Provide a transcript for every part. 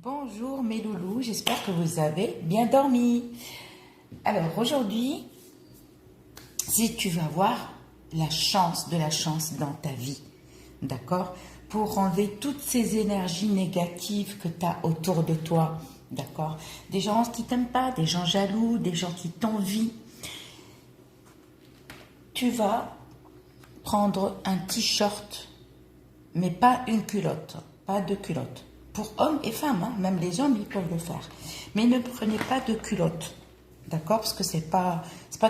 Bonjour mes loulous, j'espère que vous avez bien dormi. Alors aujourd'hui, si tu vas voir la chance de la chance dans ta vie, d'accord, pour enlever toutes ces énergies négatives que tu as autour de toi, d'accord, des gens qui t'aiment pas, des gens jaloux, des gens qui t'envient, tu vas prendre un t-shirt, mais pas une culotte, pas de culotte. Pour hommes et femmes, hein, même les hommes, ils peuvent le faire. Mais ne prenez pas de culotte, d'accord? Parce que c'est pas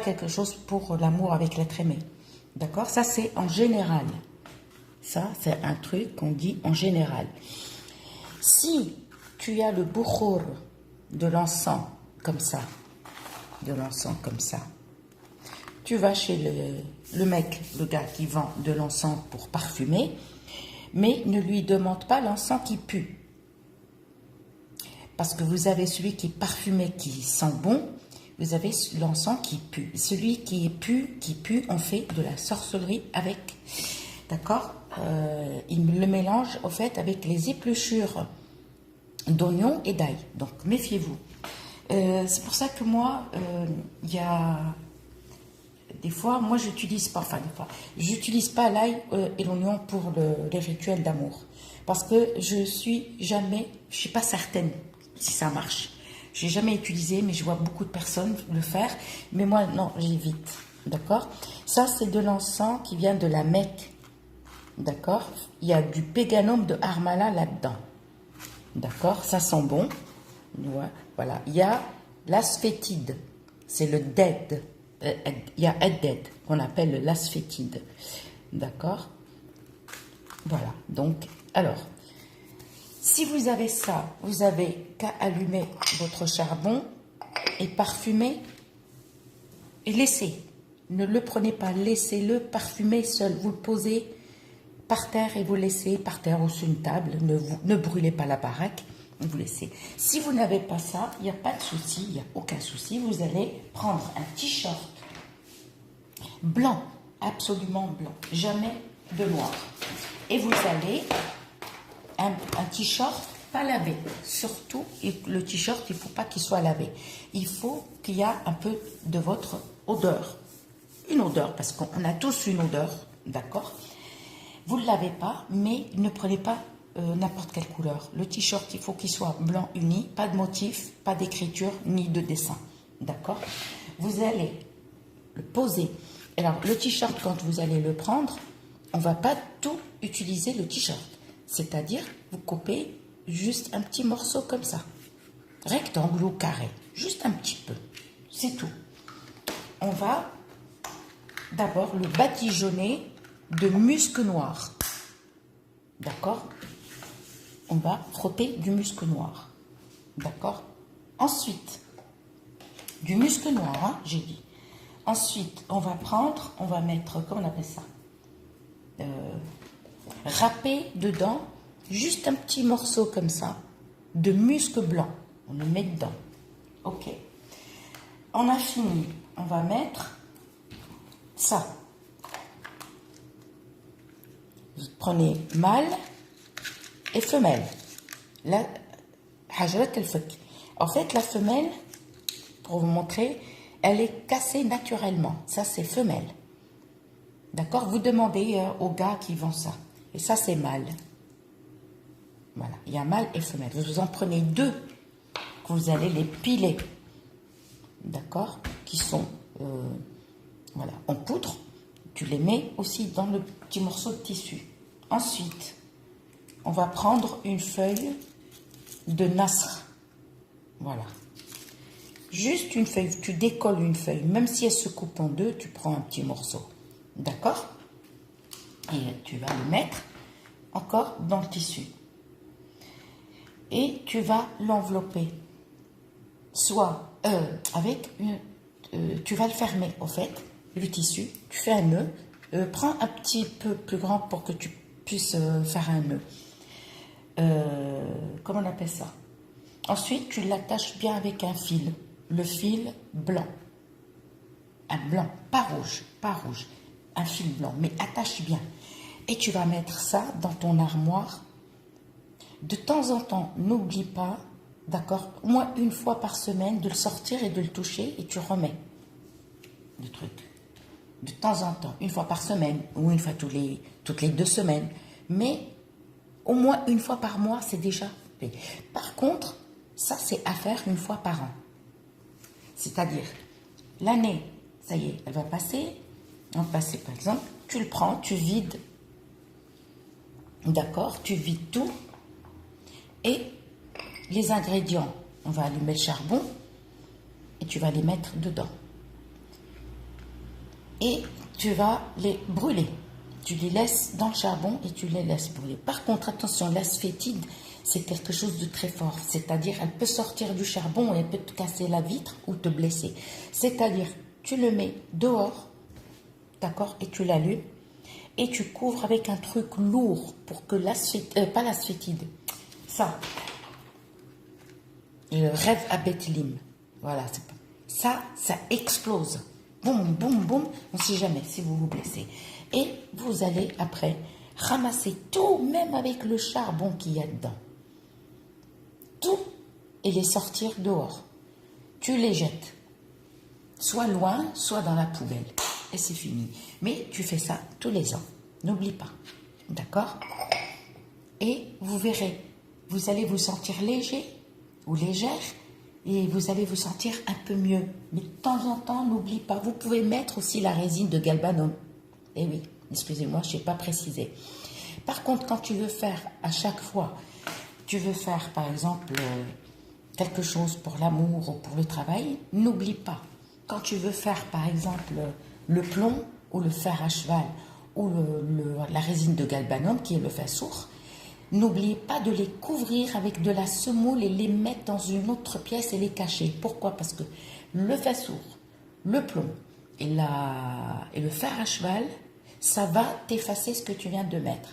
quelque chose pour l'amour avec l'être aimé, d'accord? Ça, c'est en général. Ça, c'est un truc qu'on dit en général. Si tu as le bouchour de l'encens comme ça, tu vas chez le mec, le gars qui vend de l'encens pour parfumer, mais ne lui demande pas l'encens qui pue. Parce que vous avez celui qui est parfumé, qui sent bon, vous avez l'encens qui pue. Celui qui pue, on fait de la sorcellerie avec, d'accord, il le mélange au fait avec les épluchures d'oignons et d'ail. Donc méfiez-vous. C'est pour ça que moi, il y a des fois, moi j'utilise pas, j'utilise pas l'ail et l'oignon pour les rituels d'amour. Parce que je suis pas certaine si ça marche. J'ai jamais utilisé, mais je vois beaucoup de personnes le faire. Mais moi, non, j'évite. D'accord? Ça, c'est de l'encens qui vient de la Mecque. D'accord? Il y a du péganum de Harmala là-dedans. D'accord? Ça sent bon. Voilà. Il y a l'asphétide. C'est le dead. Il y a Edded, qu'on appelle l'asphétide. D'accord? Voilà. Donc, alors, si vous avez ça, vous avez qu'à allumer votre charbon et parfumer et laissez. Ne le prenez pas, laissez-le parfumer seul. Vous le posez par terre et vous laissez par terre ou sur une table. Ne brûlez pas la baraque, vous laissez. Si vous n'avez pas ça, il n'y a pas de souci, il n'y a aucun souci. Vous allez prendre un t-shirt blanc, absolument blanc, jamais de noir. Et vous allez... Un t-shirt pas lavé, surtout le t-shirt, il ne faut pas qu'il soit lavé. Il faut qu'il y ait un peu de votre odeur. Une odeur, parce qu'on a tous une odeur, d'accord? Vous ne le lavez pas, mais ne prenez pas n'importe quelle couleur. Le t-shirt, il faut qu'il soit blanc uni, pas de motif, pas d'écriture, ni de dessin, d'accord? Vous allez le poser. Alors, le t-shirt, quand vous allez le prendre, on ne va pas tout utiliser le t-shirt. C'est-à-dire, vous coupez juste un petit morceau comme ça. Rectangle ou carré. Juste un petit peu. C'est tout. On va d'abord le badigeonner de musc noir. D'accord? On va frotter du musc noir. D'accord? Ensuite, du musc noir, hein, j'ai dit. Ensuite, on va mettre, comment on appelle ça? Râper dedans juste un petit morceau comme ça de musc blanc. On le met dedans. Ok. On a fini. On va mettre ça. Vous prenez mâle et femelle. En fait, la femelle, pour vous montrer, elle est cassée naturellement. Ça, c'est femelle. D'accord? Vous demandez aux gars qui vendent ça. Et ça, c'est mâle. Voilà, il y a mâle et femelle. Vous en prenez deux, que vous allez les piler. D'accord? Qui sont, voilà, en poudre. Tu les mets aussi dans le petit morceau de tissu. Ensuite, on va prendre une feuille de nasr. Voilà. Juste une feuille. Tu décolles une feuille. Même si elle se coupe en deux, tu prends un petit morceau. D'accord? Et tu vas le mettre encore dans le tissu. Et tu vas l'envelopper. Soit avec une... tu vas le fermer, au fait, le tissu. Tu fais un nœud. Prends un petit peu plus grand pour que tu puisses faire un nœud. Comment on appelle ça? Ensuite, tu l'attaches bien avec un fil. Le fil blanc. Un blanc, pas rouge, pas rouge. Un fil blanc, mais attache bien. Et tu vas mettre ça dans ton armoire De temps en temps, n'oublie pas, d'accord, au moins une fois par semaine, de le sortir et de le toucher et tu remets le truc. De temps en temps, une fois par semaine ou une fois toutes les 2 semaines. Mais au moins une fois par mois, c'est déjà fait. Par contre, ça c'est à faire une fois par an. C'est-à-dire, l'année, ça y est, elle va passer. On va passer par exemple, tu le prends, tu vides. D'accord, tu vides tout. Et les ingrédients, on va allumer le charbon et tu vas les mettre dedans. Et tu vas les brûler. Tu les laisses dans le charbon et tu les laisses brûler. Par contre, attention, l'asphétide, c'est quelque chose de très fort. C'est-à-dire, elle peut sortir du charbon et elle peut te casser la vitre ou te blesser. C'est-à-dire, tu le mets dehors, d'accord, et tu l'allumes. Et tu couvres avec un truc lourd pour que pas l'asphétide, ça, le rêve à Bethléem, voilà, ça explose. Boum, boum, boum, on ne sait jamais si vous vous blessez. Et vous allez après ramasser tout, même avec le charbon qu'il y a dedans. Tout, et les sortir dehors. Tu les jettes, soit loin, soit dans la poubelle. Et c'est fini. Mais tu fais ça tous les ans. N'oublie pas. D'accord? Et vous verrez, vous allez vous sentir léger ou légère et vous allez vous sentir un peu mieux. Mais de temps en temps, n'oublie pas. Vous pouvez mettre aussi la résine de galbanum. Eh oui, excusez-moi, je n'ai pas précisé. Par contre, quand tu veux faire à chaque fois, tu veux faire par exemple quelque chose pour l'amour ou pour le travail, n'oublie pas. Quand tu veux faire par exemple le plomb ou le fer à cheval ou la résine de galbanum qui est le fassour, n'oubliez pas de les couvrir avec de la semoule et les mettre dans une autre pièce et les cacher. Pourquoi? Parce que le fassour, le plomb et le fer à cheval, ça va t'effacer ce que tu viens de mettre.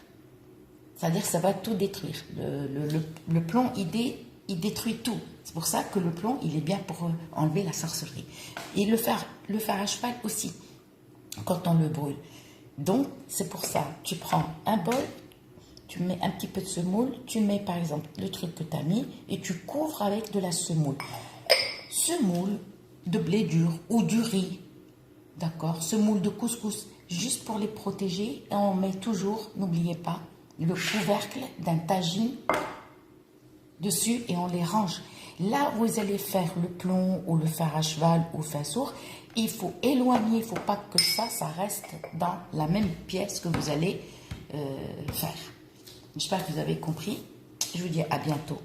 C'est-à-dire que ça va tout détruire. Le plomb, il détruit tout. C'est pour ça que le plomb, il est bien pour enlever la sorcellerie. Et le fer à cheval aussi, quand on le brûle. Donc, c'est pour ça, tu prends un bol, tu mets un petit peu de semoule, tu mets par exemple le truc que tu as mis et tu couvres avec de la semoule. Semoule de blé dur ou du riz, d'accord? Semoule de couscous, juste pour les protéger. Et on met toujours, n'oubliez pas, le couvercle d'un tagine dessus et on les range. Là, vous allez faire le plomb ou le fer à cheval ou le fassour. Il faut éloigner, il ne faut pas que ça reste dans la même pièce que vous allez faire. J'espère que vous avez compris. Je vous dis à bientôt.